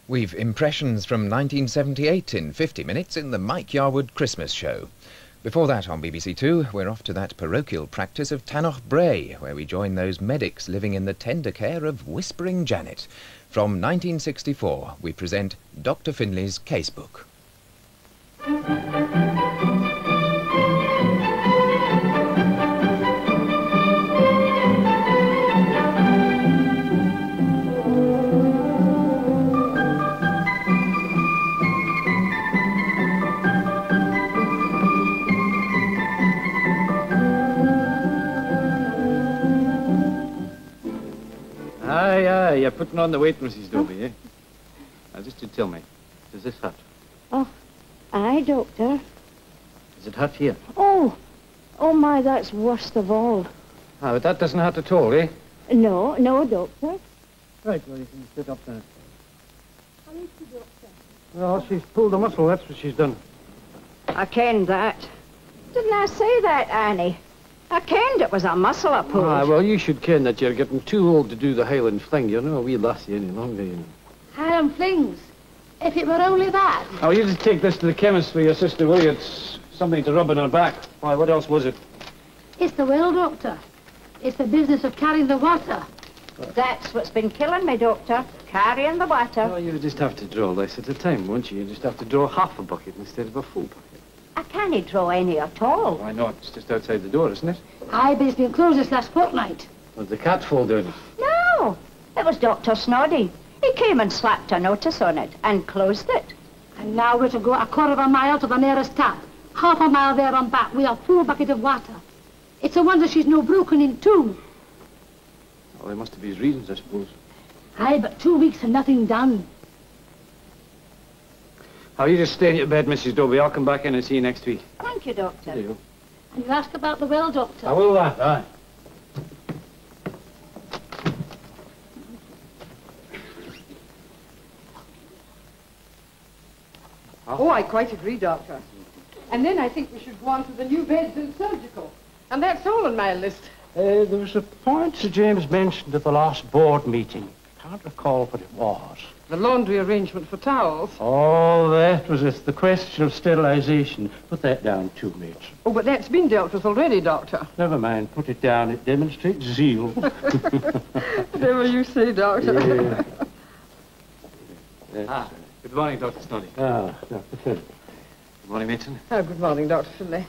We've impressions from 1978 in 50 minutes in the Mike Yarwood Christmas Show. Before that, on BBC Two, we're off to that parochial practice of Tannoch Bray, where we join those medics living in the tender care of Whispering Janet. From 1964, we present Dr. Finley's Casebook. Aye, you're putting on the weight, Mrs. Dobie, eh? Now, just you tell me, is this hot? Oh, aye, Doctor. Is it hot here? Oh my, that's worst of all. Ah, but that doesn't hurt at all, eh? No, Doctor. Right, well, you can sit up there. How is she, Doctor? Well, she's pulled a muscle, that's what she's done. I kenned that. Didn't I say that, Annie? I kenned it was a muscle I pulled. Ah, well, you should ken that you're getting too old to do the Highland fling. You're no wee lassie any longer, you know. Highland flings? If it were only that. Oh, you just take this to the chemist for your sister, will you? It's something to rub on her back. Why, what else was it? It's the well, Doctor. It's the business of carrying the water. That's what's been killing me, Doctor. Carrying the water. Well, you just have to draw less at a time, won't you? You just have to draw half a bucket instead of a full bucket. I can't draw any at all. Why not? It's just outside the door, isn't it? Aye, but it's been closed this last fortnight. Did the cat fall down? No, it was Dr. Snoddy. He came and slapped a notice on it and closed it. And now we're to go a quarter of a mile to the nearest tap. Half a mile there and back with a full bucket of water. It's a wonder she's no broken in two. Well, there must have been his reasons, I suppose. Aye, but 2 weeks and nothing done. Oh, you just stay in your bed, Mrs. Dobie. I'll come back in and see you next week. Thank you, Doctor. There you go. And you ask about the well, Doctor. I will that, aye. Oh, I quite agree, Doctor. And then I think we should go on to the new beds in surgical. And that's all on my list. There was a point Sir James mentioned at the last board meeting. Can't recall what it was. The laundry arrangement for towels. Oh, that was it. The question of sterilization. Put that down too, mates. Oh, but that's been dealt with already, Doctor. Never mind. Put it down. It demonstrates zeal. Whatever you say, Doctor. Yeah. Good morning, Dr. Snoddy. Dr. Phil. Good morning, Mason. Oh, good morning, Dr. Finlay.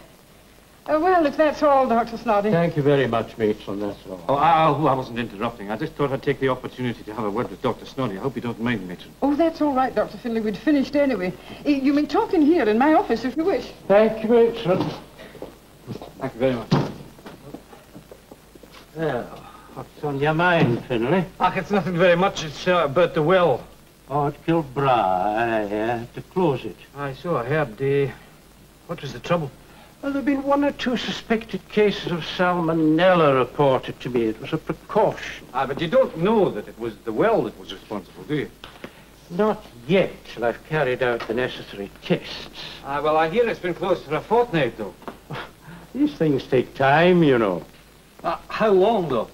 Well, if that's all, Dr. Snoddy. Thank you very much, mates, on that all. Oh, I wasn't interrupting. I just thought I'd take the opportunity to have a word with Dr. Snoddy. I hope you don't mind, Matron. Oh, that's all right, Dr. Finlay. We'd finished anyway. You may talk in here in my office if you wish. Thank you, matron. Thank you very much. Well, what's on your mind, Finlay? It's nothing very much. It's about the well. Oh, at Kilbra. I had to close it. I so I heard. What was the trouble? Well, there have been 1 or 2 suspected cases of salmonella reported to me. It was a precaution. But you don't know that it was the well that was responsible, do you? Not yet, till I've carried out the necessary tests. Well, I hear it's been closed for a fortnight, though. These things take time, you know. How long, though?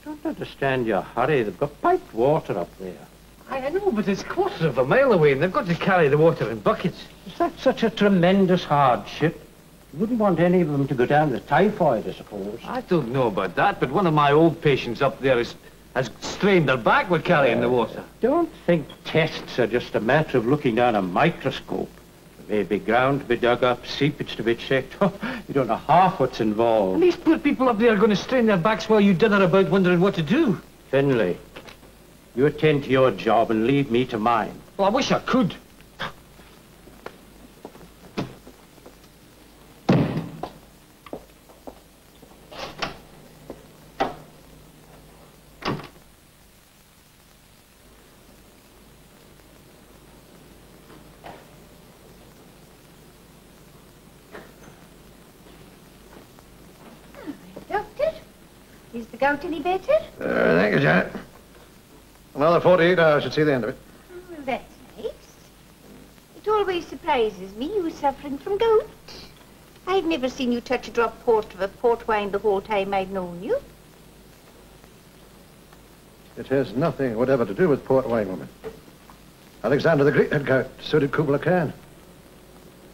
Don't understand your hurry. They've got piped water up there. I know, but it's quarter of a mile away, and they've got to carry the water in buckets. Is that such a tremendous hardship? You wouldn't want any of them to go down with typhoid, I suppose. I don't know about that, but one of my old patients up there has strained their back with carrying the water. Don't think tests are just a matter of looking down a microscope. There may be ground to be dug up, seepage to be checked. Oh, you don't know half what's involved. And these poor people up there are going to strain their backs while you dither about wondering what to do. Finlay, you attend to your job and leave me to mine. Well, I wish I could. Doctor, is the gout any better? Thank you, Janet. Another 48 hours should see the end of it. Well, that's nice. It always surprises me you suffering from gout. I've never seen you touch a drop of port wine the whole time I've known you. It has nothing whatever to do with port wine, woman. Alexander the Great had gout. So did Kubla Khan.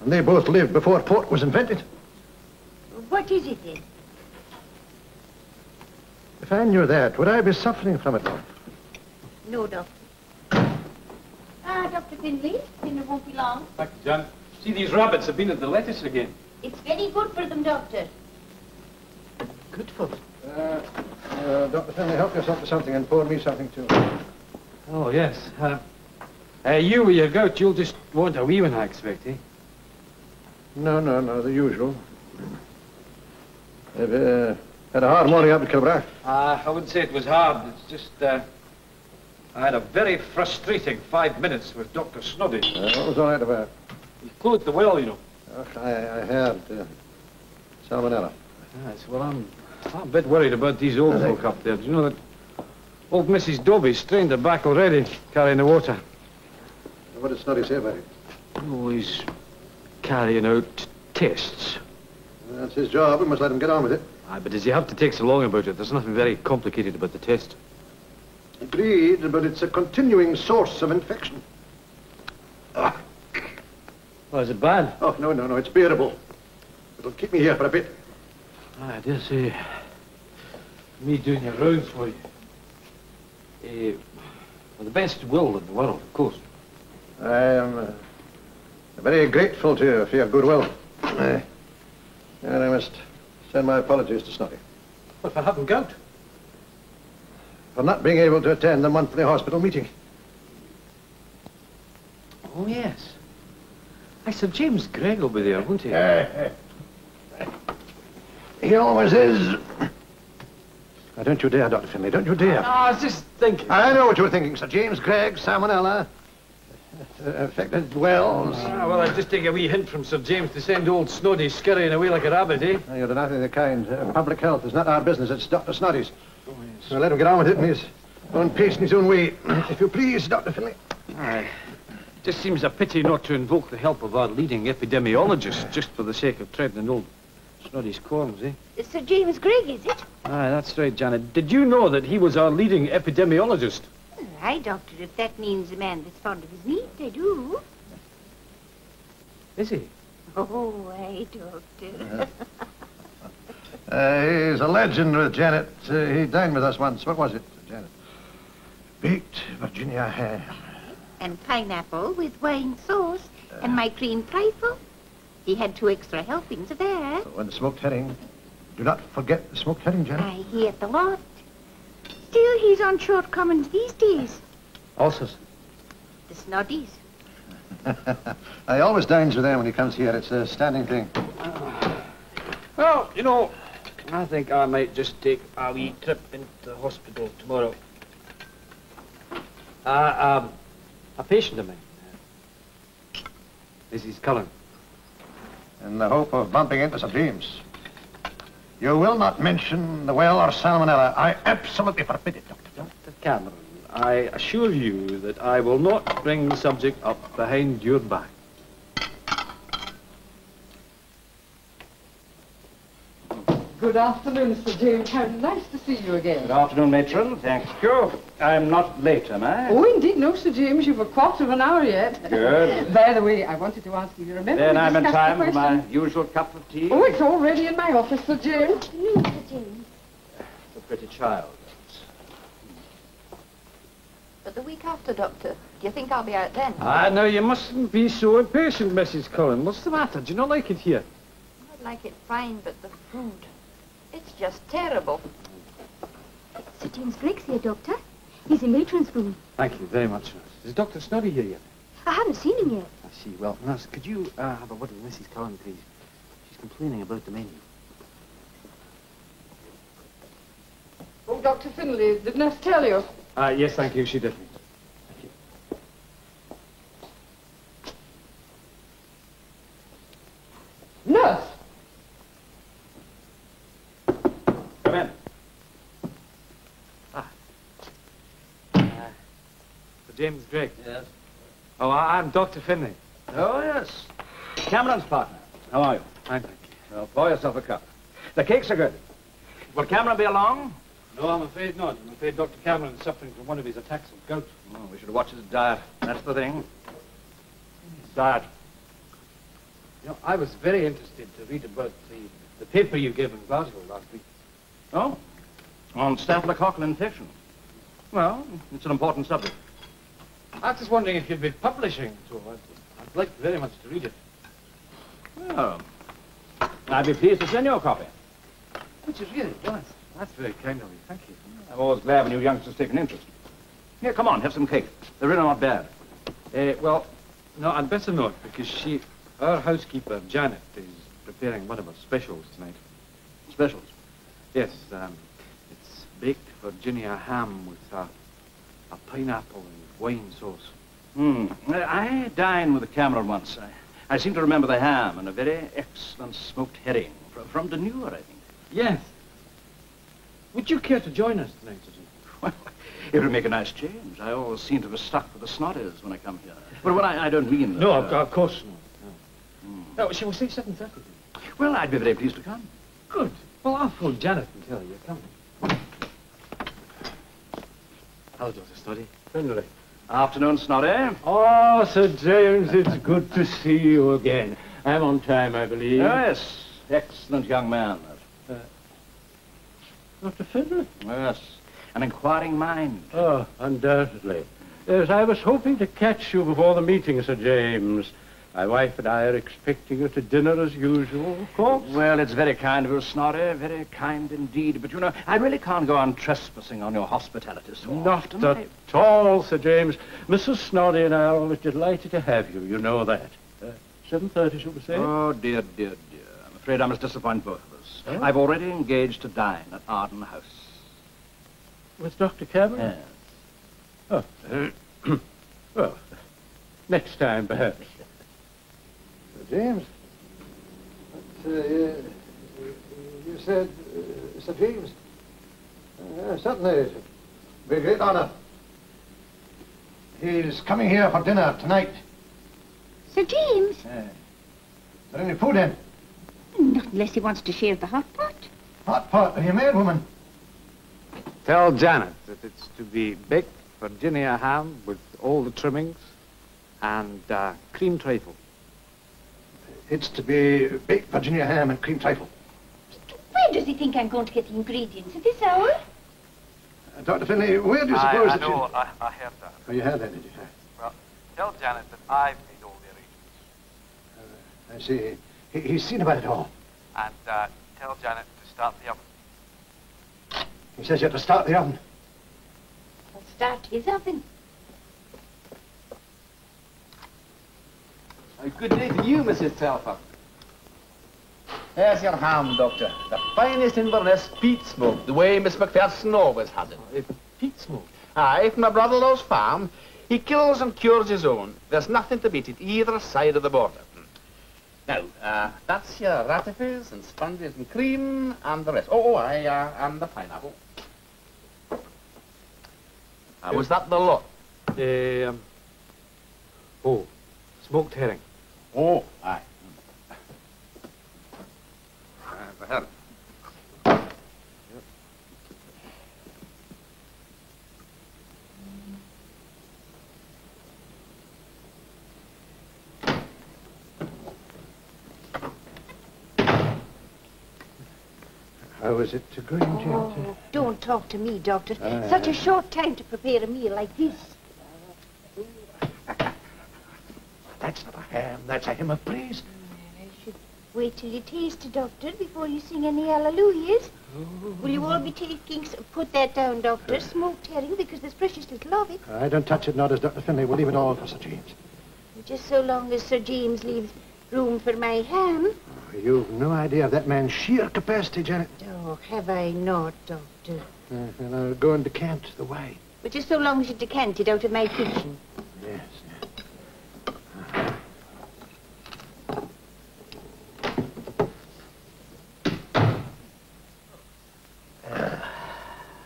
And they both lived before port was invented. What is it then? If I knew that, would I be suffering from it, love? No, Doctor. Dr. Finlay, dinner won't be long. Thank you, John. See, these rabbits have been at the lettuce again. It's very good for them, Doctor. Good for them. Dr. Finlay, help yourself to something and pour me something too. Oh, yes. You with your gout, you'll just want a wee one, I expect, eh? No, the usual. I've had a hard morning up at Kilbride. I wouldn't say it was hard. It's just, I had a very frustrating 5 minutes with Dr. Snoddy. What was all that about? He closed the well, you know. I heard salmonella. Yes, well, I'm a bit worried about these old folk up there. Do you know that old Mrs. Dobie's strained her back already, carrying the water? What did Snoddy say about it? Oh, he's carrying out tests. That's his job. We must let him get on with it. Aye, but does he have to take so long about it? There's nothing very complicated about the test. Agreed, but it's a continuing source of infection. Oh, is it bad? Oh, no, it's bearable. It'll keep me here for a bit. I dare say. Me doing your rounds for you. With the best will in the world, of course. I am very grateful to you for your goodwill. And I must send my apologies to Snoddy. What, for having gout? For not being able to attend the monthly hospital meeting. Oh, yes. Sir James Gregg will be there, won't he? He always is. Now, don't you dare, Dr. Finlay, don't you dare. No, I was just thinking. I know what you were thinking, Sir James Gregg, salmonella, affected wells. Well, I'd just take a wee hint from Sir James to send old Snoddy scurrying away like a rabbit, eh? No, you're nothing of the kind. Public health is not our business, it's Dr. Snoddy's. Oh, yes. So let him get on with it in his own pace and his own way. If you please, Dr. Finlay. Aye. Just seems a pity not to invoke the help of our leading epidemiologist just for the sake of treading in old Snoddy's corns, eh? Sir James Gregg, is it? Aye, that's right, Janet. Did you know that he was our leading epidemiologist? Aye, Doctor, if that means a man that's fond of his meat, I do. Is he? Oh, aye, Doctor. He's a legend with Janet. He dined with us once. What was it, Janet? Baked Virginia ham. And pineapple with wine sauce. And my cream trifle. He had 2 extra helpings of that. And smoked herring. Do not forget the smoked herring, Janet. Aye, he ate the lot. Still, he's on short commons these days. Also, The Snoddies. I always dines with them when he comes here. It's a standing thing. well, you know, I think I might just take a wee trip into the hospital tomorrow. A patient of mine, Mrs. Cullen. In the hope of bumping into Sir James. You will not mention the well or salmonella. I absolutely forbid it, Doctor. Dr. Cameron, I assure you that I will not bring the subject up behind your back. Good afternoon, Sir James. How nice to see you again. Good afternoon, matron. Thank you. I'm not late, am I? Oh, indeed, no, Sir James. You've a quarter of an hour yet. Good. By the way, I wanted to ask you, remember Then we I'm in discussed time the for my question? usual cup of tea. Oh, it's already in my office, Sir James. Sir James. A pretty child. But the week after, Doctor. Do you think I'll be out then? Ah, no, you mustn't be so impatient, Mrs. Cullen. What's the matter? Do you not like it here? I'd like it fine, but the food, it's just terrible. Sir James Gregg's here, Doctor. He's in matron's room. Thank you very much, nurse. Is Dr. Snoddy here yet? I haven't seen him yet. I see. Well, nurse, could you have a word with Mrs. Cullen, please? She's complaining about the menu. Oh, Dr. Finlay, did nurse tell you? Yes, thank you. She did. Thank you. Nurse! Come in. Sir James Gregg. Yes. Oh, I'm Dr. Finlay. Oh, yes. Cameron's partner. How are you? Fine, thank you. Well, pour yourself a cup. The cakes are good. Will Cameron be along? No, I'm afraid not. I'm afraid Dr. Cameron's suffering from one of his attacks of gout. Oh, we should watch his diet. That's the thing. Diet. You know, I was very interested to read about the paper you gave in Glasgow last week. Oh? On staphylococcal infection. Well, it's an important subject. I was just wondering if you'd be publishing, so I'd like very much to read it. Well, I'd be pleased to send you a copy. Which is really nice. That's very kind of you. Thank you. I'm always glad when you youngsters take an interest. Here, come on, have some cake. They're really not bad. Well, no, I'd better not, because our housekeeper, Janet, is preparing one of our specials tonight. Specials? Yes, it's baked Virginia ham with a pineapple and wine sauce. I dined with the Cameron once. I seem to remember the ham and a very excellent smoked herring from Dunure, I think. Yes. Would you care to join us tonight, Sir James? Well, it would make a nice change. I always seem to be stuck with the snotties when I come here. But when I don't mean that. No, of course not. No, shall we say 7:30? Well, I'd be very pleased to come. Good. Well, I'll phone Janet and tell her you're coming. Hello, Dr. Snoddy. Friendly. Afternoon, Snoddy. Oh, Sir James, it's good to see you again. I'm on time, I believe. Yes, excellent young man. Dr. Finlay? Yes, an inquiring mind. Oh, undoubtedly. Yes, I was hoping to catch you before the meeting, Sir James. My wife and I are expecting you to dinner as usual, of course. Well, it's very kind of you, Snoddy, very kind indeed. But, you know, I really can't go on trespassing on your hospitality so Not often. at all, Sir James. Mrs. Snoddy and I are always delighted to have you. You know that. 7:30, shall we say? Oh, dear, dear, dear. I'm afraid I must disappoint both of us. Oh? I've already engaged to dine at Arden House. With Dr. Cameron? Yes. Oh. Well, next time, perhaps. James, but, you said, Sir James, certainly, it'd be a great honor. He's coming here for dinner tonight. Sir James? Is there any food in? Not unless he wants to share the hot pot. Hot pot, are you married, woman? Tell Janet that it's to be baked Virginia ham with all the trimmings and cream trifle. It's to be baked Virginia ham and cream trifle. Where does he think I'm going to get the ingredients at this hour? Dr. Finlay, where do you suppose I know, I heard that. Oh, you heard that, did you? Well, tell Janet that I've made all the arrangements. I see. He's seen about it all. And tell Janet to start the oven. He says you have to start the oven. I'll start his oven. Good day to you, Mrs. Telfer. There's your ham, Doctor. The finest Inverness peat smoke, the way Miss Macpherson always has it. Peat smoke? Aye, from my brother-in-law's farm. He kills and cures his own. There's nothing to beat it either side of the border. Now, that's your ratifers and sponges and cream and the rest. And the pineapple. Was that the lot? Smoked herring. Oh, aye. The herring. How is it going, James? Oh, don't talk to me, Doctor. Such a short time to prepare a meal like this. That's not a ham, that's a hymn of praise. I should wait till you taste it, Doctor, before you sing any hallelujahs. Will you all be taking... Put that down, Doctor. Smoked herring, because there's precious little of it. I don't touch it, not as Dr. Finlay. We'll leave it all for Sir James. Just so long as Sir James leaves room for my ham. Oh, you've no idea of that man's sheer capacity, Janet. Oh, have I not, Doctor? And I'll go and decant the wine. But just so long as you decant it out of my kitchen. Yes.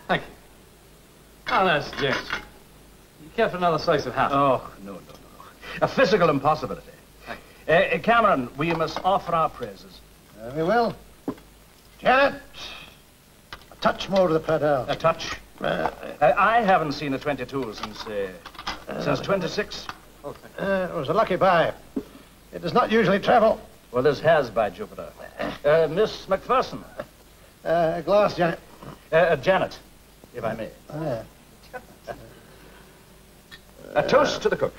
Thank you. Oh, that's James. You care for another slice of ham? Oh, no. A physical impossibility. Cameron, we must offer our praises. We will. Janet, a touch more of the Pradelle. A touch? I haven't seen a 22 since 26. It was a lucky buy. It does not usually travel. Well, this has, by Jupiter. Miss McPherson. A glass, Janet. Janet, if I may. A toast to the cook.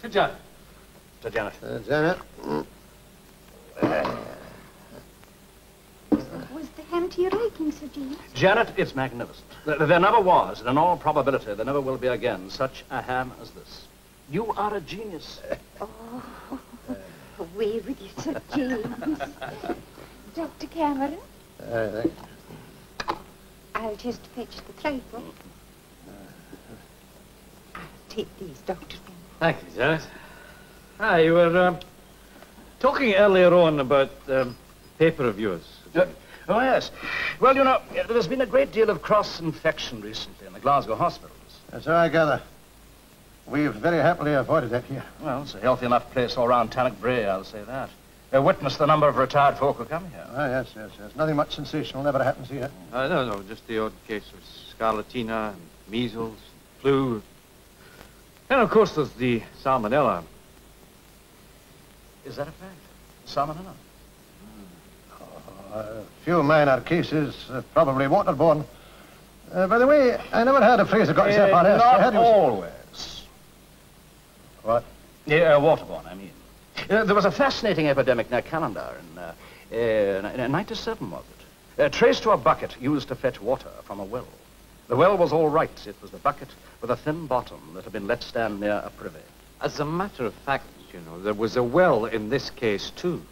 To Janet. To Janet. Janet. Was the ham to your liking, Sir James? Janet, it's magnificent. There never was, and in all probability, there never will be again, such a ham as this. You are a genius. Oh, away with you, Sir James. Dr. Cameron? I'll just fetch the trifle. I'll take these, Doctor. Thank you, Janet. You were talking earlier on about paper of yours. Oh, yes. Well, you know, there's been a great deal of cross-infection recently in the Glasgow hospitals. So I gather. We've very happily avoided that here. Well, it's a healthy enough place all round Tannock Bray, I'll say that. Witness the number of retired folk who come here. Oh, yes. Nothing much sensational never happens here. No, just the odd case of scarlatina and measles, flu. And, of course, there's the salmonella. Is that a fact? Salmonella? A few minor cases, probably waterborne. By the way, I never heard of Fraser got himself on Not always. What? Yeah, waterborne, I mean. There was a fascinating epidemic near Calendar in 97, was it? Traced to a bucket used to fetch water from a well. The well was all right. It was the bucket with a thin bottom that had been let stand near a privy. As a matter of fact, you know, there was a well in this case, too.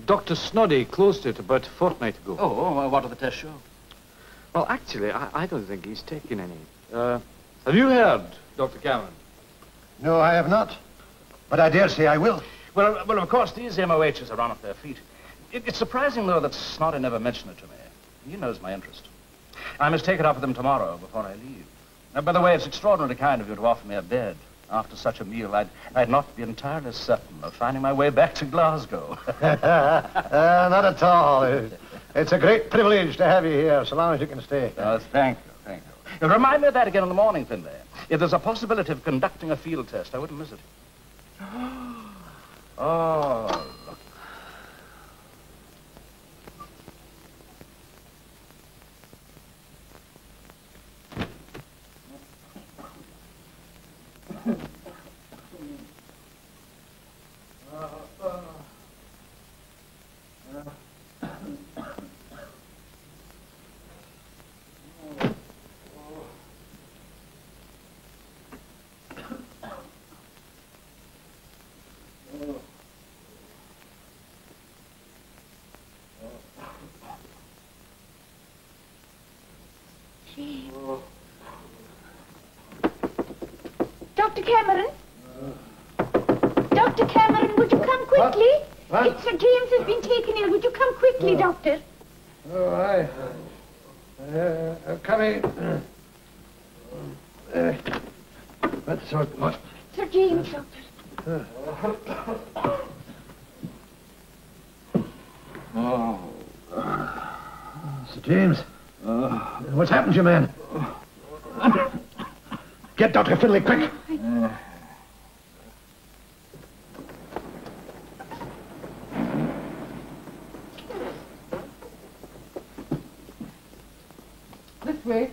Dr. Snoddy closed it about a fortnight ago. Oh, what did the test show? Well, actually, I don't think he's taken any. Have you heard, Dr. Cameron? No, I have not. But I dare say I will. Well, of course, these MOHs are on off their feet. It's surprising, though, that Snoddy never mentioned it to me. He knows my interest. I must take it up with him tomorrow before I leave. By the way, it's extraordinarily kind of you to offer me a bed. After such a meal, I'd not be entirely certain of finding my way back to Glasgow. Not at all. It's a great privilege to have you here, so long as you can stay. Thank you. Now, remind me of that again in the morning, Finlay. If there's a possibility of conducting a field test, I wouldn't miss it. Oh, look. Dr. Cameron? Dr. Cameron, would you come quickly? What? Sir James has been taken ill. Would you come quickly, Doctor? Oh, I'm coming. That's what? Sir James, Doctor. Sir James. What's happened to you, man? Get Dr. Finlay, quick. This way.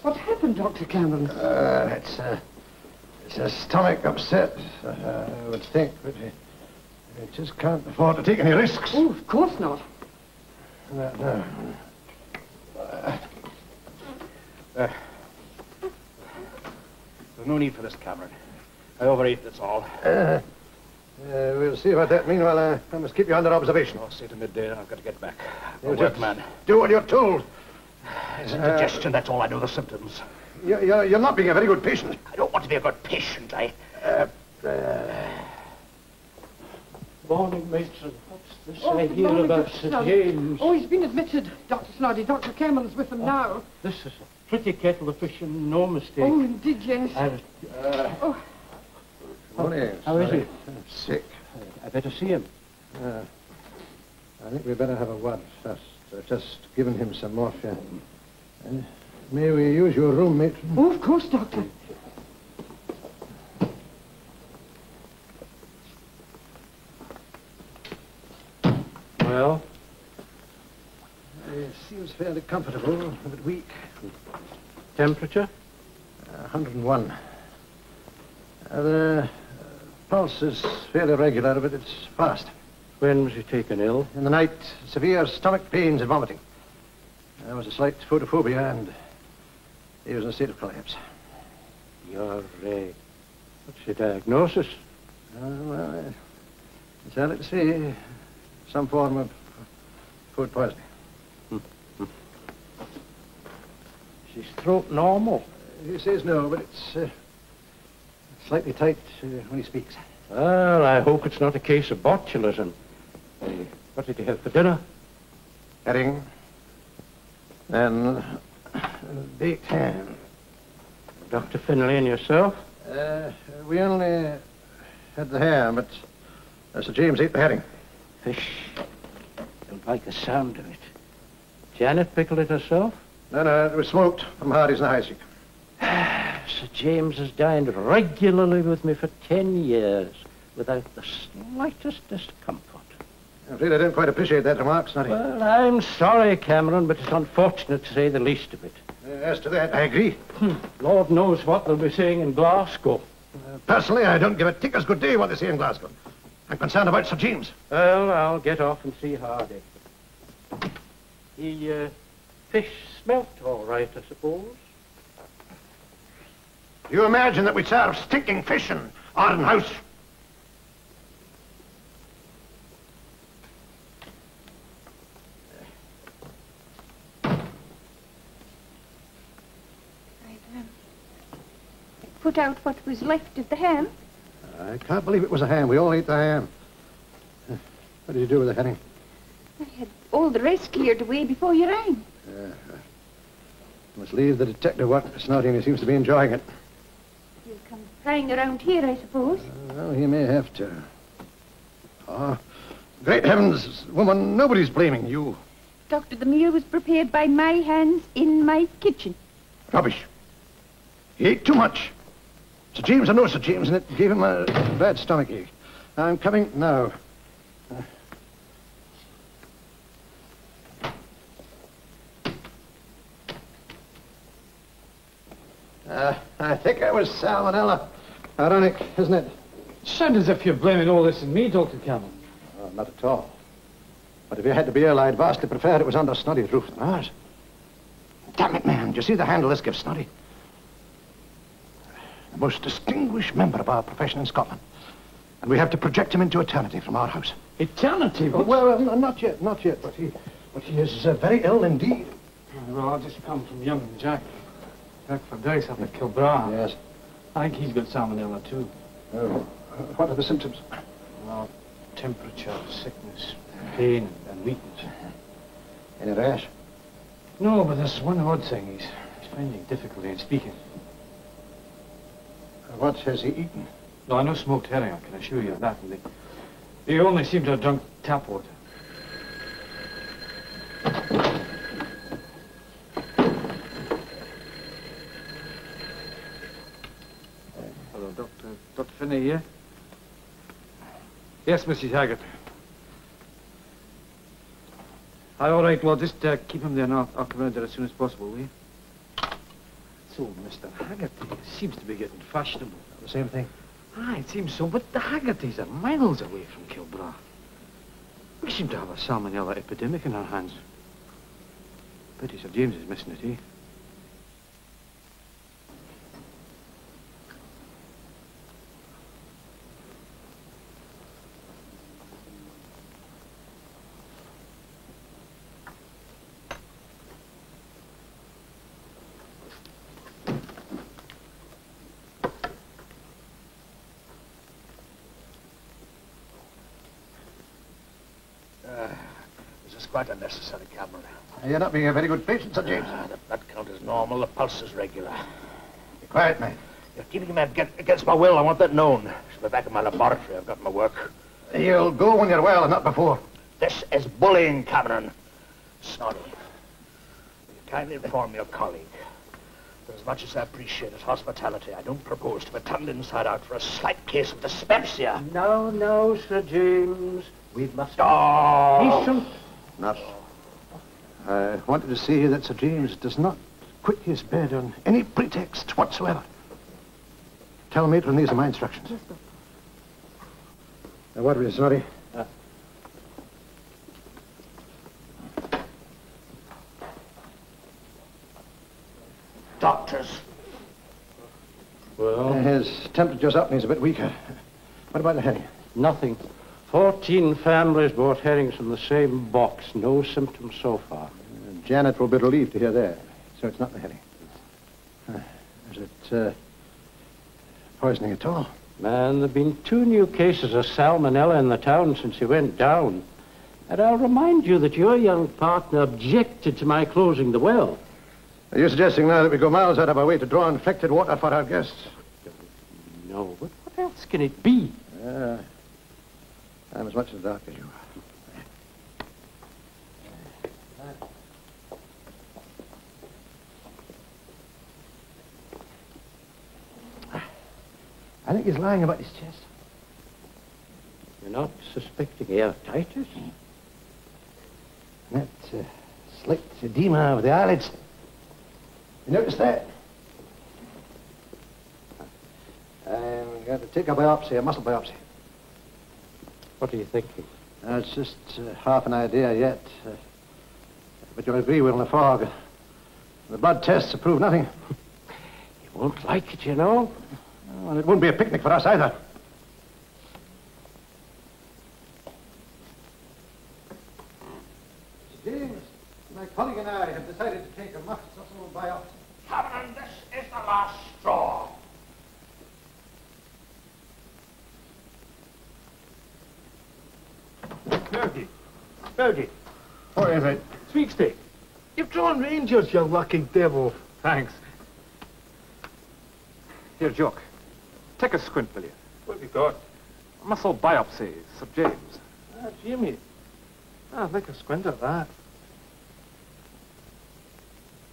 What happened, Dr. Cameron? It's a stomach upset, I would think, but I just can't afford to take any risks. Oh, of course not. No. There's no need for this, Cameron. I overeat, that's all. We'll see about that. Meanwhile, I must keep you under observation. I'll say to midday, and I've got to get back. You Work, just man. do what you're told. It's indigestion, that's all I know, the symptoms. You're not being a very good patient. I don't want to be a good patient, Morning, matron. What's this I hear about Sir James? Oh, he's been admitted, Dr. Snoddy. Dr. Cameron's with him now. This is a pretty kettle of fish and no mistake. Oh, indeed, yes. Morning. How is he? Sick. I better see him. I think we better have a word first. I've just given him some morphia. May we use your room, matron? Oh, of course, Doctor. Well? He seems fairly comfortable, a bit weak. Temperature? 101. The pulse is fairly regular, but it's fast. When was he taken ill? In the night, severe stomach pains and vomiting. There was a slight photophobia, and he was in a state of collapse. What's your diagnosis? Well, it's early to say. Some form of food poisoning. Is his throat normal? He says no, but it's slightly tight when he speaks. Well, I hope it's not a case of botulism. What did you have for dinner? Herring. Then baked ham. Dr. Finlay and yourself? We only had the ham, but Sir James ate the herring. Fish. Don't like the sound of it. Janet pickled it herself? No, it was smoked from Hardy's in the High Street. Sir James has dined regularly with me for 10 years without the slightest discomfort. I'm afraid I didn't quite appreciate that remark, Snotty. Well, I'm sorry, Cameron, but it's unfortunate to say the least of it. As to that, I agree. Lord knows what they'll be saying in Glasgow. Personally, I don't give a ticker's good day what they say in Glasgow. I'm concerned about Sir James. Well, I'll get off and see Hardy. The fish smelt all right, I suppose. Do you imagine that we serve stinking fish in Arden House? Put out what was left of the ham. I can't believe it was a ham. We all ate the ham. What did you do with the herring? I had all the rest cleared away before you rang. Must leave the detective work for Snotty, and he seems to be enjoying it. He'll come prying around here, I suppose. Well, he may have to. Oh, great heavens, woman, nobody's blaming you. Doctor, the meal was prepared by my hands in my kitchen. Rubbish. He ate too much. Sir James, I know Sir James, and it gave him a bad stomachache. I'm coming now. I think it was salmonella. Ironic, isn't it? Sounds as if you're blaming all this on me, Dr. Cameron. Oh, not at all. But if you had to be ill, I'd vastly prefer it was under Snoddy's roof than ours. Damn it, man. Do you see the handle this gives Snoddy? The most distinguished member of our profession in Scotland. And we have to project him into eternity from our house. Eternity? Well, not yet, but he is very ill indeed. Well, I've just come from young Jack. Jack Fordyce up at Kilbrah. Yes. I think he's got salmonella, too. What are the symptoms? Well, temperature, sickness, pain, and weakness. Any rash? No, but there's one odd thing. He's finding difficulty in speaking. What has he eaten? No, I know smoked herring, I can assure you of that. And they only seem to have drunk tap water. Hello, Dr. Finney here? Yes, Mrs. Haggart. All right, well, just keep him there and I'll come around there as soon as possible, will you? So, Mr. Haggerty seems to be getting fashionable. The same thing? Ah, it seems so, but the Haggertys are miles away from Kilbrah. We seem to have a salmonella epidemic in our hands. Pity Sir James is missing it, eh? This is quite unnecessary, Cameron. You're not being a very good patient, Sir James. The blood count is normal, the pulse is regular. Be quiet, man. You're keeping him against my will. I want that known. It's the back of my laboratory. I've got my work. You'll go when you're well and not before. This is bullying, Cameron. Snoddy, will you kindly inform your colleague that as much as I appreciate his hospitality, I don't propose to be turned inside out for a slight case of dyspepsia. No, no, Sir James. We must... Oh! Not. I wanted to say that Sir James does not quit his bed on any pretext whatsoever. Tell Matron these are my instructions. Yes, Doctor. Now, what was it, Snoddy? Doctors. Well? His temperature's up and he's a bit weaker. What about the herring? Nothing. 14 families bought herrings from the same box. No symptoms so far. Janet will be relieved to hear that. So it's not the herring. Is it poisoning at all? Man, there have been 2 new cases of salmonella in the town since he went down. And I'll remind you that your young partner objected to my closing the well. Are you suggesting now that we go miles out of our way to draw infected water for our guests? No, but what else can it be? I'm as much in the dark as you are. I think he's lying about his chest. You're not suspecting airtitis? That slight edema of the eyelids. You notice that? I'm going to take a biopsy, a muscle biopsy. What are you thinking? It's just half an idea yet. But you'll agree we're in a fog. The blood tests have proved nothing. You won't like it, you know. Oh, and it wouldn't be a picnic for us either. James, my colleague and I have decided to take a muscle biopsy. Cameron, this is the last straw. Bertie. What is it? Sweepstake. You've drawn Rangers, you lucky devil. Thanks. Here, Jock. Take a squint, will you? What have you got? A muscle biopsy, Sir James. Ah, Jimmy. I'd like a squint at that.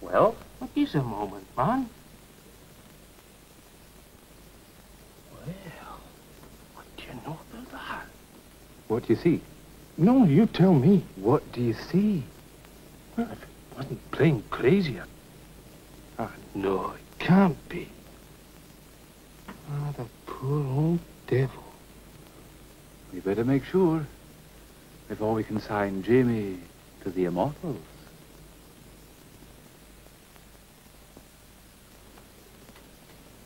Well? What is a moment, man? Well, what do you know about that? What do you see? No, you tell me. What do you see? Well, if it wasn't playing crazy, no, it can't be. Ah, the poor old devil. We better make sure before we consign Jamie to the immortals.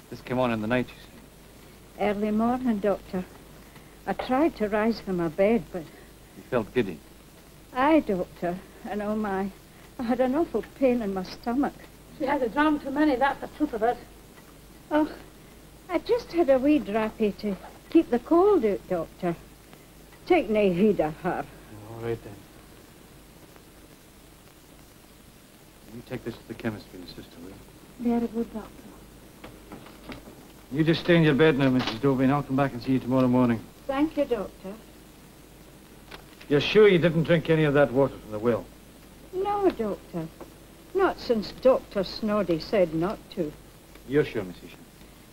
This came on in the night, you see. Early morning, Doctor. I tried to rise from my bed, but... You felt giddy. Aye, Doctor. And oh my, I had an awful pain in my stomach. She had a dram too many, that's the truth of it. Oh, I just had a wee drappy to keep the cold out, Doctor. Take no heed of her. All right, then. You take this to the chemist for your sister, will you? Very good, Doctor. You just stay in your bed now, Mrs. Dobie, and I'll come back and see you tomorrow morning. Thank you, Doctor. You're sure you didn't drink any of that water from the well? No, Doctor. Not since Dr. Snoddy said not to. You're sure, Mrs. Sheen?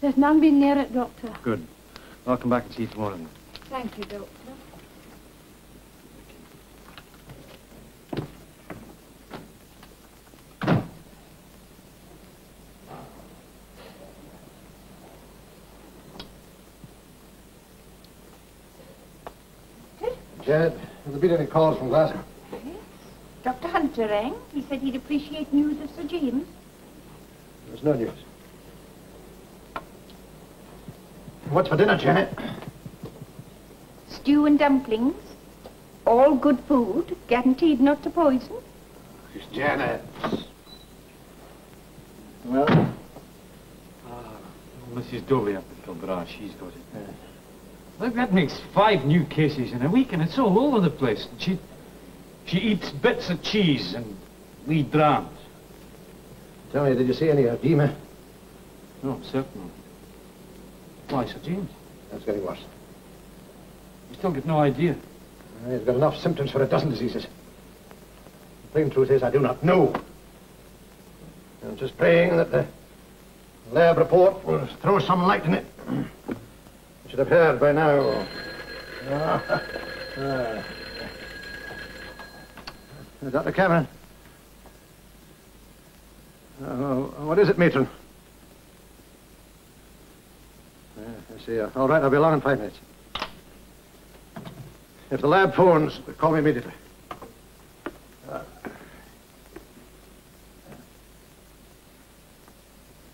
There's none been near it, Doctor. Good. I'll come back and see you tomorrow then. Thank you, Doctor. Janet, have there been any calls from Glasgow? Yes. Dr. Hunter rang. He said he'd appreciate news of Sir James. There's no news. What's for dinner, Janet? Stew and dumplings. All good food. Guaranteed not to poison. It's Janet. Well? Mrs. Dobie up at Kilbride, she's got it. Look, that makes 5 new cases in a week, and it's all over the place. She eats bits of cheese and wee drams. Tell me, did you see any edema? No, certainly. Why, Sir James? That's getting worse. You still get no idea. He's got enough symptoms for a dozen diseases. The plain truth is, I do not know. I'm just praying that the lab report will throw some light in it. I should have heard by now. Dr. Cameron. What is it, matron? I see. All right, I'll be along in 5 minutes. If the lab phones, call me immediately.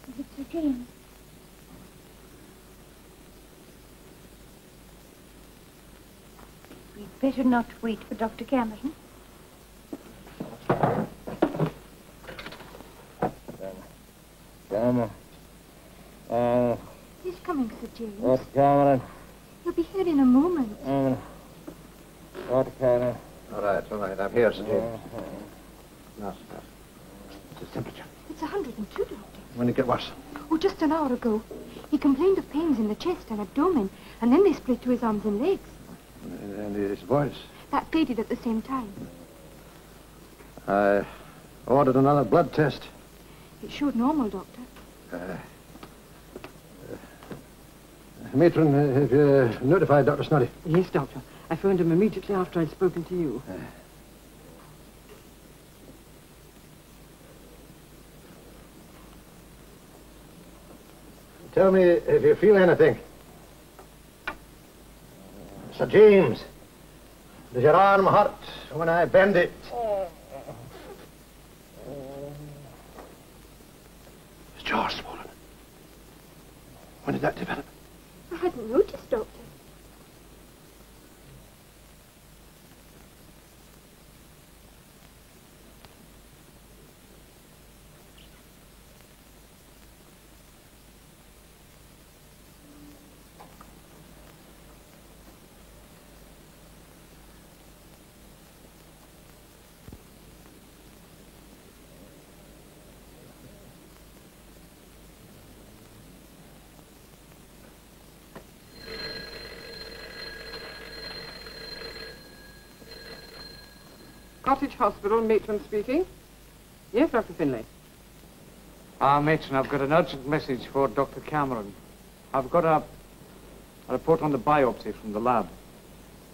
Is it Sir James? We'd better not wait for Dr. Cameron. Cameron. He's coming, Sir James. Dr. Cameron. He'll be here in a moment. Dr. Cameron. All right. I'm here, Sir James. Nurse. What's his temperature? It's 102, Doctor. When did it get worse? Oh, just an hour ago. He complained of pains in the chest and abdomen, and then they spread to his arms and legs. And his voice? That faded at the same time. I ordered another blood test. It showed normal, Doctor. Matron, have you notified Dr. Snoddy? Yes, Doctor. I phoned him immediately after I'd spoken to you. Tell me if you feel anything. Sir James, does your arm hurt when I bend it? His jaw's swollen. When did that develop? I hadn't noticed, Doctor. Cottage Hospital, matron speaking. Yes, Dr. Finlay. Matron, I've got an urgent message for Dr. Cameron. I've got a report on the biopsy from the lab.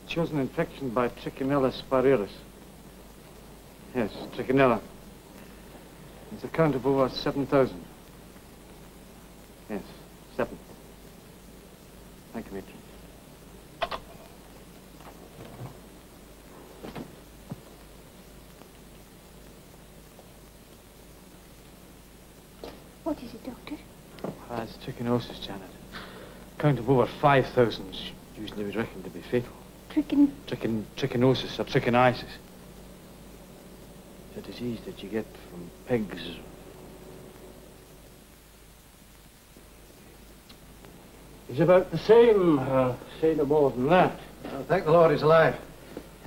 It shows an infection by Trichinella spiroris. Yes, Trichinella. It's a count of over 7,000. Yes, 7. Thank you, matron. What is it, Doctor? It's trichinosis, Janet. Count of over 5,000 is usually reckoned to be fatal. Trichinosis or trichiniasis. It's a disease that you get from pigs. He's about the same, say no more than that. Thank the Lord he's alive.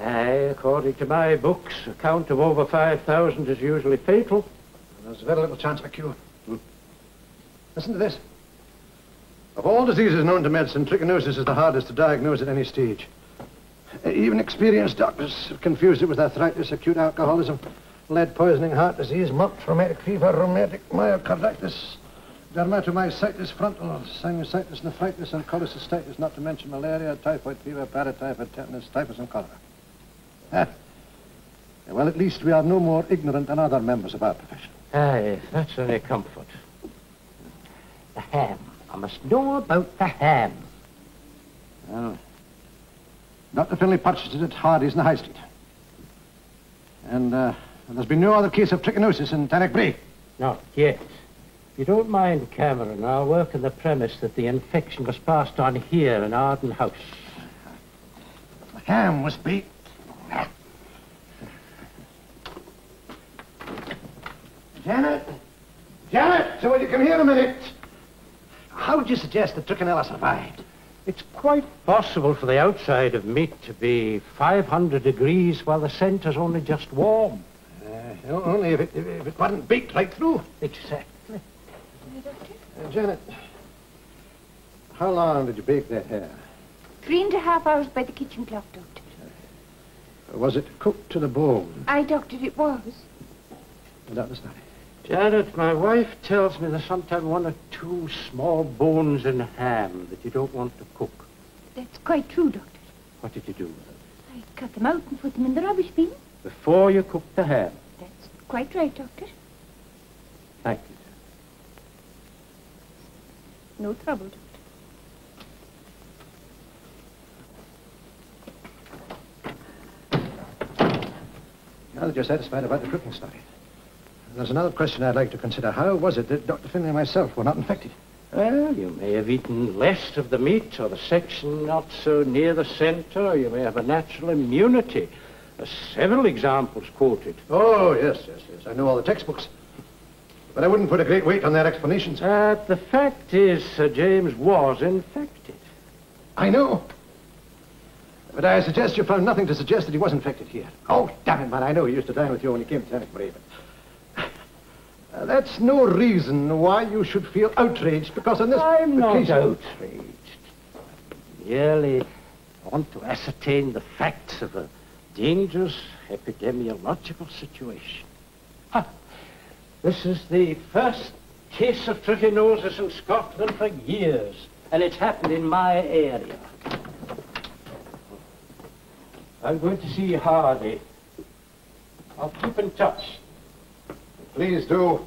Aye, according to my books, a count of over 5,000 is usually fatal. There's very little chance of a cure. Listen to this. Of all diseases known to medicine, trichinosis is the hardest to diagnose at any stage. Even experienced doctors have confused it with arthritis, acute alcoholism, lead poisoning, heart disease, mumps, rheumatic fever, rheumatic myocarditis, dermatomyositis frontal, sinusitis, nephritis, and cholecystitis, not to mention malaria, typhoid fever, paratyphoid, tetanus, typhus, and cholera. Well, at least we are no more ignorant than other members of our profession. Aye, that's any comfort. The ham. I must know about the ham. Well, Dr. Finlay purchased it at Hardy's in the High Street. And there's been no other case of trichinosis in Tannock Brae. Not yet. If you don't mind, Cameron, I'll work on the premise that the infection was passed on here in Arden House. The ham must be... Janet? Janet! So will you come here a minute? How would you suggest that Trichinella survived? It's quite possible for the outside of meat to be 500 degrees while the centre's only just warm. Only if it wasn't baked right through. Exactly. Janet, How long did you bake that ham? 3.5 hours by the kitchen clock, Doctor. Was it cooked to the bone? Aye, Doctor, it was. Dr. Snoddy. Janet, my wife tells me there's sometimes 1 or 2 small bones in ham that you don't want to cook. That's quite true, Doctor. What did you do with them? I cut them out and put them in the rubbish bin. Before you cooked the ham? That's quite right, Doctor. Thank you. No trouble, Doctor. Now that you're satisfied about the cooking story, there's another question I'd like to consider. How was it that Dr. Finlay and myself were not infected? Well, you may have eaten less of the meat, or the section not so near the center, or you may have a natural immunity. There's several examples quoted. Oh, yes. I know all the textbooks. But I wouldn't put a great weight on their explanations. The fact is, Sir James was infected. I know. But I suggest you found nothing to suggest that he was infected here. Oh, damn it, man, I know he used to dine with you when he came to Tannock Brae, but... that's no reason why you should feel outraged, because on this I'm not occasion... outraged. Merely want to ascertain the facts of a dangerous epidemiological situation. This is the first case of trichinosis in Scotland for years, and it's happened in my area. I'm going to see Hardy. I'll keep in touch. Please do.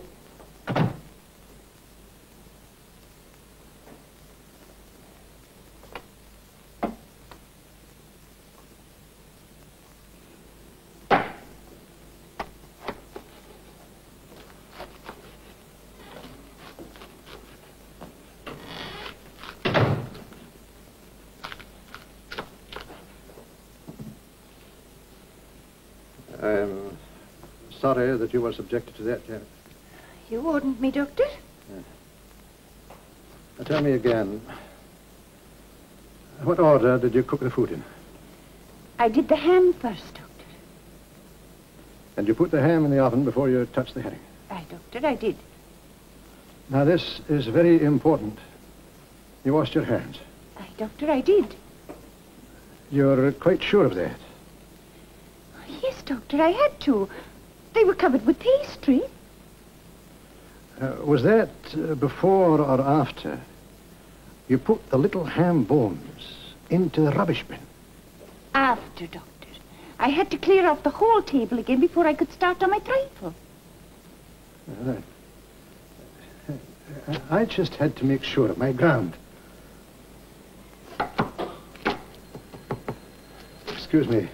I'm sorry that you were subjected to that, Janet. You wouldn't me, Doctor? Now tell me again, what order did you cook the food in? I did the ham first, Doctor. And you put the ham in the oven before you touched the herring? Aye, Doctor, I did. Now this is very important. You washed your hands. Aye, Doctor, I did. You're quite sure of that? Yes, Doctor, I had to. They were covered with pastry. Was that before or after you put the little ham bones into the rubbish bin? After, Doctor. I had to clear off the whole table again before I could start on my trifle. Right. I just had to make sure of my ground. Excuse me.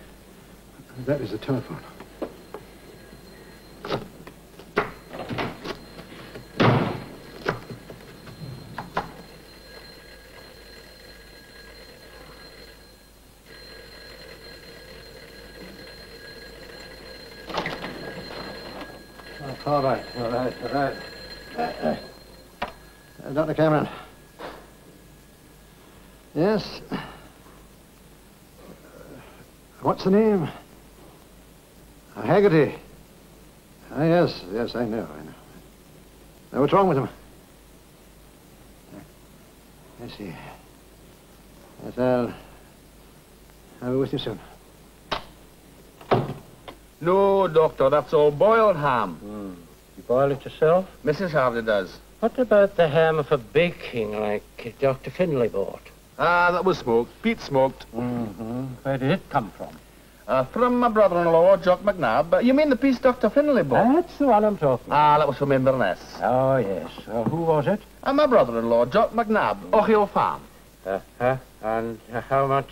That is the telephone. All right. Dr. Cameron. Yes? What's the name? Haggerty. Yes, I know. Now, what's wrong with him? I see. Yes, I'll be with you soon. No, Doctor, that's all boiled ham. You boil it yourself? Mrs. Hardy does. What about the ham for baking, like Dr. Finlay bought? That was smoked. Pete smoked. Where did it come from? From my brother-in-law, Jock McNabb. You mean the piece Dr. Finlay bought? That's the one I'm talking about. That was from Inverness. Oh, yes. Who was it? My brother-in-law, Jock McNabb, Ochil Farm. And how much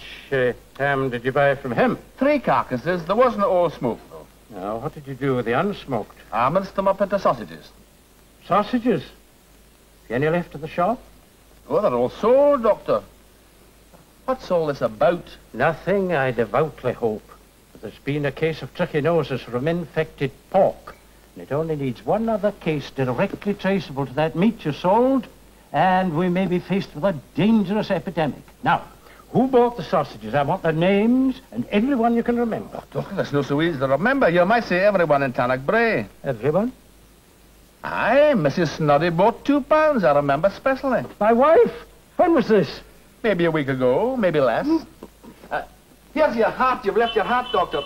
ham did you buy from him? 3 carcasses. There wasn't all smoked, though. Now, what did you do with the unsmoked? I minced them up into sausages. Sausages? Any left at the shop? Oh, they're all sold, Doctor. What's all this about? Nothing, I devoutly hope. But there's been a case of trichinosis from infected pork. And it only needs one other case directly traceable to that meat you sold, and we may be faced with a dangerous epidemic. Now, who bought the sausages? I want their names and everyone you can remember. Doctor, that's not so easy to remember. You might say everyone in Tannock Brae. Everyone? Aye, Mrs. Snoddy bought £2, I remember especially. My wife? When was this? Maybe a week ago, maybe less. Here's your hat. You've left your hat, Doctor.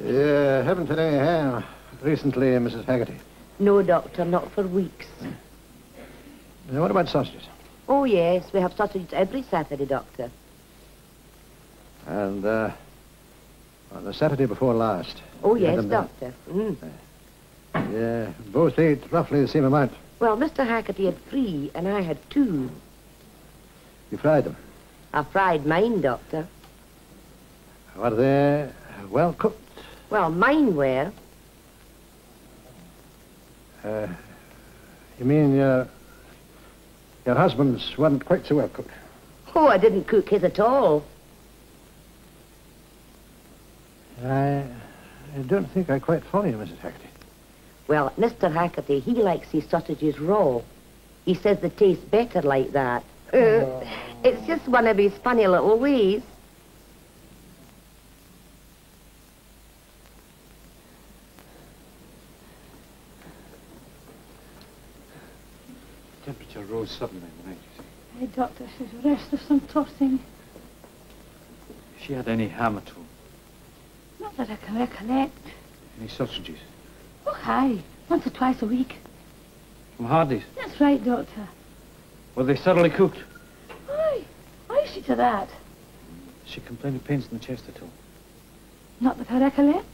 You haven't had any ham recently, Mrs. Haggerty. No, Doctor, not for weeks. Now, what about sausages? Oh, yes, we have sausages every Saturday, Doctor. And, on the Saturday before last. Oh, you had yes, them then? Doctor. Mm. Yeah, both ate roughly the same amount. Well, Mr. Haggerty had 3, and I had 2. You fried them. I fried mine, Doctor. Were they well cooked? Well, mine were. You mean your husband's weren't quite so well cooked? Oh, I didn't cook his at all. I don't think I quite follow you, Mrs. Haggerty. Well, Mr. Haggerty, he likes his sausages raw. He says they taste better like that. It's just one of his funny little ways. Temperature rose suddenly in the night, you see. Hey, Doctor, she's restless and tossing. She had any ham at all? Not that I can recollect. Any sausages? Oh, aye. Once or twice a week. From Hardy's? That's right, Doctor. Were they thoroughly cooked? Aye. I see to that. She complained of pains in the chest at all? Not that I recollect.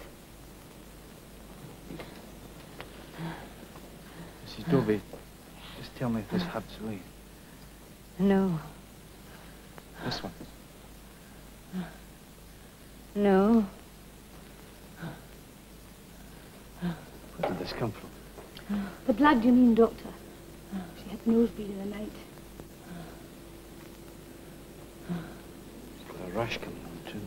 Mrs. Dobie, just tell me if this hat's right. No. This one? No. Where did this come from? The blood, you mean, Doctor? She had nosebleed in the night. She's got a rash coming on, too.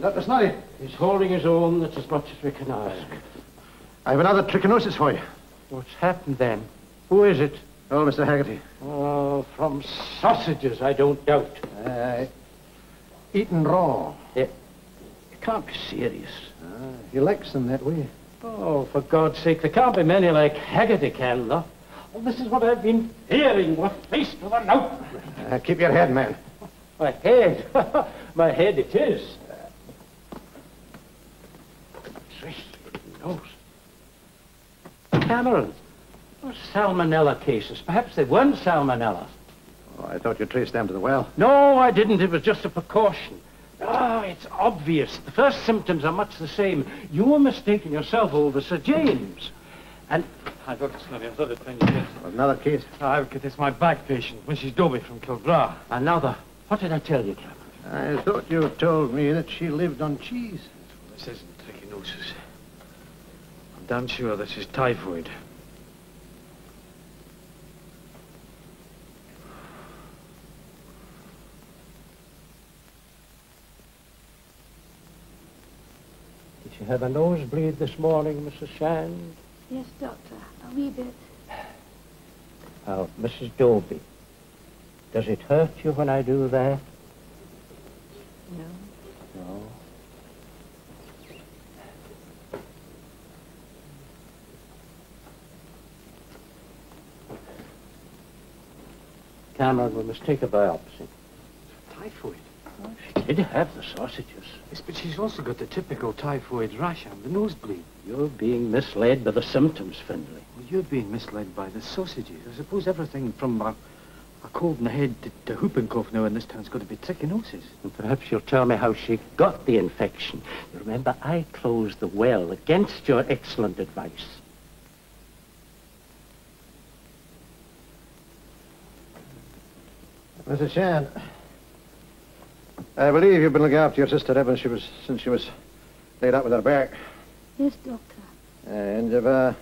Dr. Snoddy. He's holding his own. That's as much as we can ask. I have another trichinosis for you. What's happened then? Who is it? Oh, Mr. Haggerty. Oh, from sausages, I don't doubt. Eaten raw. It can't be serious. He likes them that way. Oh, for God's sake, there can't be many like Haggerty can, though. Well, this is what I've been hearing. We're faced with an outbreak. Keep your head, man. My head? My head it is. Nose. Cameron, those salmonella cases. Perhaps they weren't salmonella. Oh, I thought you traced them to the well. No, I didn't. It was just a precaution. Oh, it's obvious. The first symptoms are much the same. You were mistaking yourself over Sir James. And... Hi, Dr. Snoddy. I thought I'd find you dead. Another case? It's my back patient, Mrs. Dobie from Kilbra. Another. What did I tell you, Cameron? I thought you told me that she lived on cheese. This isn't trichinosis. I'm damn sure this is typhoid. Did you have a nosebleed this morning, Mrs. Shand? Yes, Doctor. A wee bit. Now, Mrs. Dobie, does it hurt you when I do that? No. No. Cameron, we must take a biopsy. Typhoid? Oh, she did have the sausages. Yes, but she's also got the typical typhoid rash and the nosebleed. You're being misled by the symptoms, Findlay. Well, you're being misled by the sausages. I suppose everything from a cold in the head to whooping cough now in this town's got to be trichinosis. And perhaps you'll tell me how she got the infection. You remember, I closed the well against your excellent advice. Mrs. Shand, I believe you've been looking after your sister ever since she was laid out with her back. Yes, Doctor. And you've a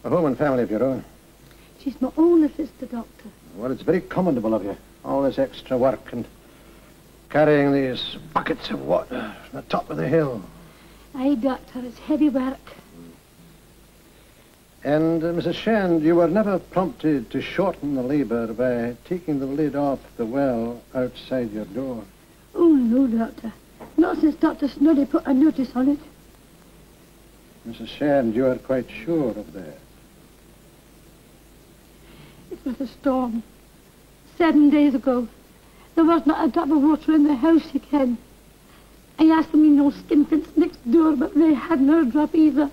home and family of your own. She's my only sister, Doctor. Well, it's very commendable of you. All this extra work and carrying these buckets of water from the top of the hill. Aye, Doctor, it's heavy work. And, Mrs. Shand, you were never prompted to shorten the labour by taking the lid off the well outside your door? Oh, no, Doctor. Not since Dr. Snoddy put a notice on it. Mrs. Shand, you are quite sure of that? It was a storm. 7 days ago. There was not a drop of water in the house, you can. I asked them, skinflints next door, but they had no drop either.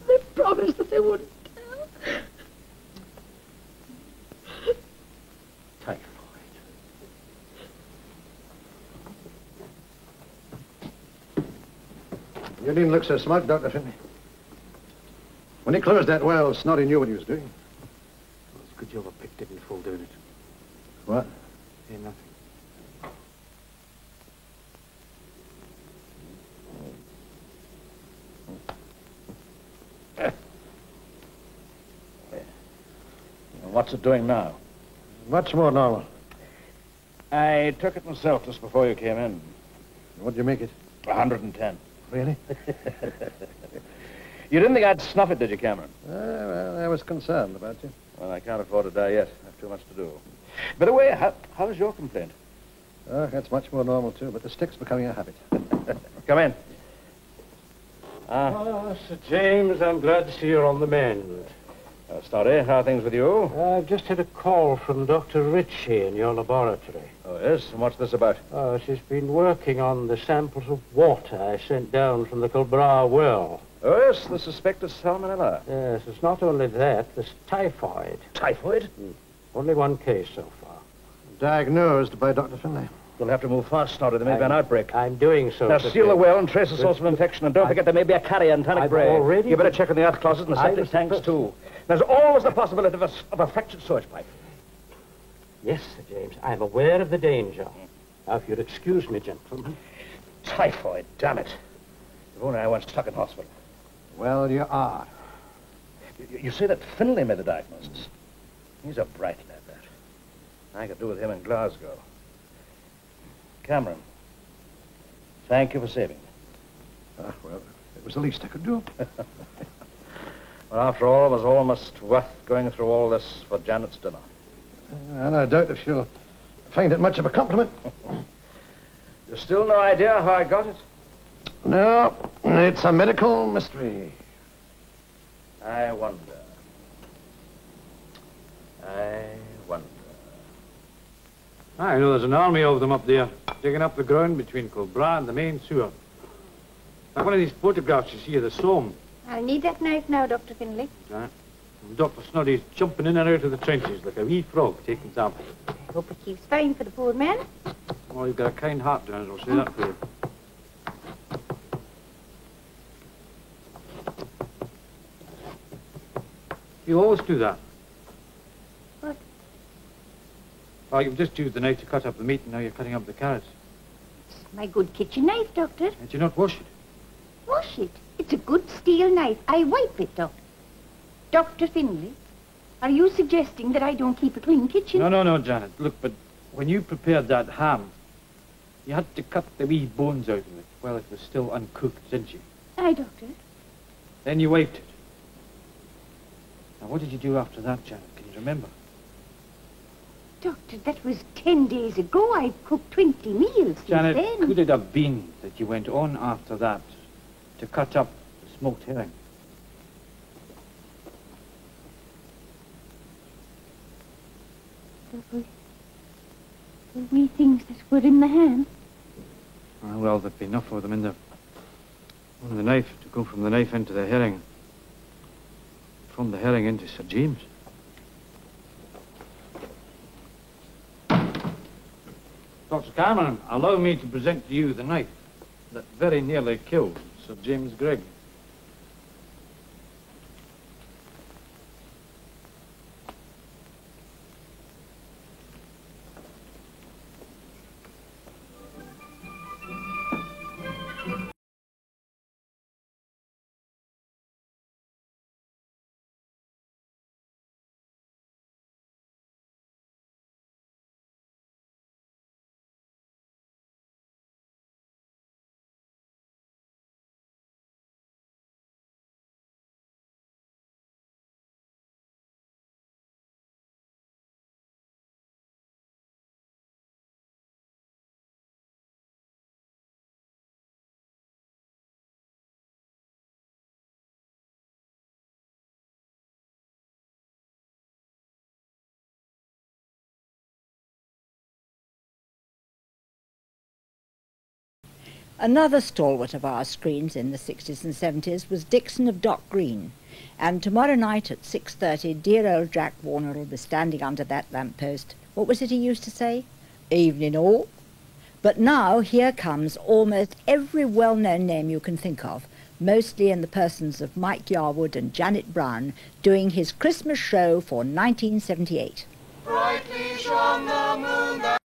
They promised that they wouldn't tell. Typhoid. You didn't look so smart, Dr. Finley. When he closed that well, Snoddy knew what he was doing. It's a good job I picked it and fall down it. What? Ain't nothing. What's it doing now? Much more normal. I took it myself just before you came in. What'd you make it? 110. Really? You didn't think I'd snuff it, did you, Cameron? Well, I was concerned about you. Well, I can't afford to die yet. I have too much to do. By the way, how's your complaint? Oh, that's much more normal, too, but the stick's becoming a habit. Come in. Sir James, I'm glad to see you're on the mend. Snoddy, how are things with you? I've just had a call from Dr. Ritchie in your laboratory. Oh, yes? And what's this about? She's been working on the samples of water I sent down from the Culbra well. Oh, yes, the suspected salmonella. Yes, it's not only that, there's typhoid. Typhoid? Only one case so far. Diagnosed by Dr. Finlay. You'll have to move fast, Snoddy. There may be an outbreak. I'm doing so. Now, seal the well and trace the source of infection. And don't forget there may be a carrier in Tannock Bray. Already... You better check in the earth closet and the septic tanks, too. There's always the possibility of a fractured sewage pipe. Yes, Sir James, I'm aware of the danger. Now, if you'd excuse me, gentlemen. Typhoid, damn it. If only I weren't stuck in hospital. Well, you are. You say that Finlay made the diagnosis. He's a bright lad, that. I could do with him in Glasgow. Cameron, thank you for saving me. Well, it was the least I could do. Well, after all, it was almost worth going through all this for Janet's dinner. And I doubt if she'll find it much of a compliment. There's still no idea how I got it? No, it's a medical mystery. I wonder. I know there's an army of them up there, digging up the ground between Culbra and the main sewer. Like one of these photographs you see of the Somme. I'll need that knife now, Dr. Finlay. And Dr. Snoddy's jumping in and out of the trenches like a wee frog taking samples. I hope it keeps fine for the poor man. Oh, you've got a kind heart, Jones, I'll say that for you. You always do that. What? Oh, you've just used the knife to cut up the meat, and now you're cutting up the carrots. It's my good kitchen knife, Doctor. Did you not wash it? Wash it. It's a good steel knife. I wipe it, Doctor. Dr. Finlay, are you suggesting that I don't keep a clean kitchen? No, Janet. Look, but when you prepared that ham, you had to cut the wee bones out of it while it was still uncooked, didn't you? Aye, Doctor. Then you wiped it. Now, what did you do after that, Janet? Can you remember? Doctor, that was 10 days ago. I've cooked 20 meals Janet, since then. could it have been that you went on after that to cut up the smoked herring? The wee things that were in the ham. Oh, well, there'd be enough of them in the knife to go from the knife into the herring. From the herring into Sir James. Dr. Cameron, allow me to present to you the knife that very nearly killed Sir James Gregg. Another stalwart of our screens in the 60s and 70s was Dixon of Dock Green. And tomorrow night at 6:30, dear old Jack Warner will be standing under that lamppost. What was it he used to say? Evening all. But now here comes almost every well-known name you can think of, mostly in the persons of Mike Yarwood and Janet Brown, doing his Christmas show for 1978. Brightly shone the moon.